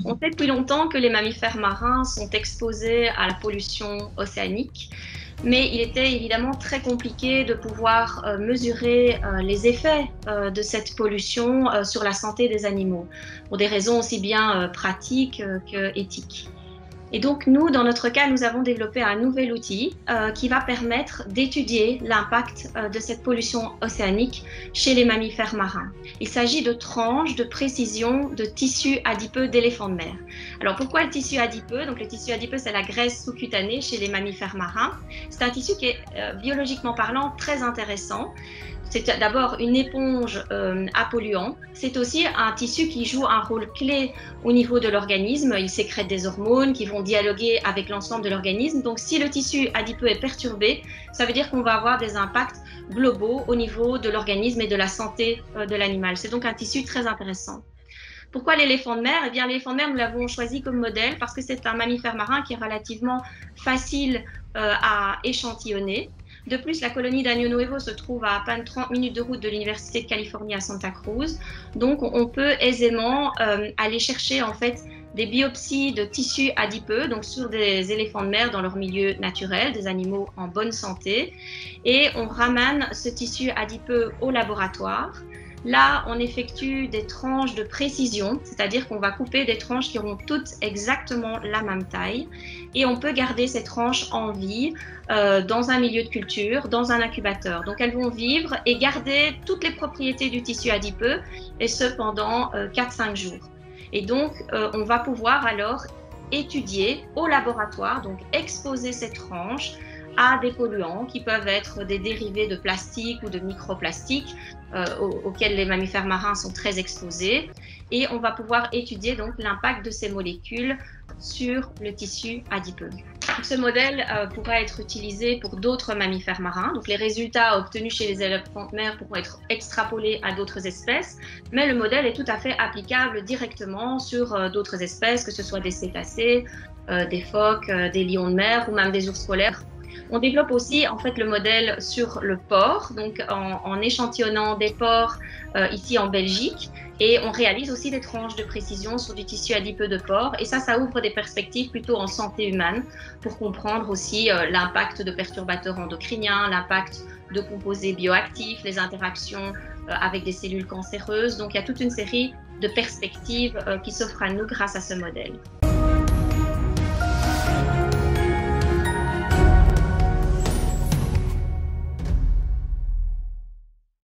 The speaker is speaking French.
On sait depuis longtemps que les mammifères marins sont exposés à la pollution océanique, mais il était évidemment très compliqué de pouvoir mesurer les effets de cette pollution sur la santé des animaux, pour des raisons aussi bien pratiques que éthiques. Et donc, nous, dans notre cas, nous avons développé un nouvel outil qui va permettre d'étudier l'impact de cette pollution océanique chez les mammifères marins. Il s'agit de tranches de précision de tissu adipeux d'éléphants de mer. Alors, pourquoi le tissu adipeux? Donc, le tissu adipeux, c'est la graisse sous-cutanée chez les mammifères marins. C'est un tissu qui est, biologiquement parlant, très intéressant. C'est d'abord une éponge à polluants. C'est aussi un tissu qui joue un rôle clé au niveau de l'organisme. Il sécrète des hormones qui vont dialoguer avec l'ensemble de l'organisme. Donc, si le tissu adipeux est perturbé, ça veut dire qu'on va avoir des impacts globaux au niveau de l'organisme et de la santé de l'animal. C'est donc un tissu très intéressant. Pourquoi l'éléphant de mer? Eh bien, l'éléphant de mer, nous l'avons choisi comme modèle parce que c'est un mammifère marin qui est relativement facile à échantillonner. De plus, la colonie d'Año Nuevo se trouve à peine 30 minutes de route de l'Université de Californie à Santa Cruz. Donc, on peut aisément aller chercher en fait des biopsies de tissus adipeux, donc sur des éléphants de mer dans leur milieu naturel, des animaux en bonne santé. Et on ramène ce tissu adipeux au laboratoire. Là, on effectue des tranches de précision, c'est-à-dire qu'on va couper des tranches qui auront toutes exactement la même taille et on peut garder ces tranches en vie dans un milieu de culture, dans un incubateur. Donc elles vont vivre et garder toutes les propriétés du tissu adipeux et ce pendant 4-5 jours. Et donc on va pouvoir alors étudier au laboratoire, donc exposer ces tranches à des polluants qui peuvent être des dérivés de plastique ou de microplastiques auxquels les mammifères marins sont très exposés. Et on va pouvoir étudier donc l'impact de ces molécules sur le tissu adipeux. Donc, ce modèle pourra être utilisé pour d'autres mammifères marins. Donc, les résultats obtenus chez les éléphants de mer pourront être extrapolés à d'autres espèces, mais le modèle est tout à fait applicable directement sur d'autres espèces, que ce soit des cétacés, des phoques, des lions de mer ou même des ours polaires. On développe aussi en fait le modèle sur le porc, donc en échantillonnant des porcs ici en Belgique, et on réalise aussi des tranches de précision sur du tissu adipeux de porc, et ça ouvre des perspectives plutôt en santé humaine pour comprendre aussi l'impact de perturbateurs endocriniens, l'impact de composés bioactifs, les interactions avec des cellules cancéreuses. Donc il y a toute une série de perspectives qui s'offrent à nous grâce à ce modèle.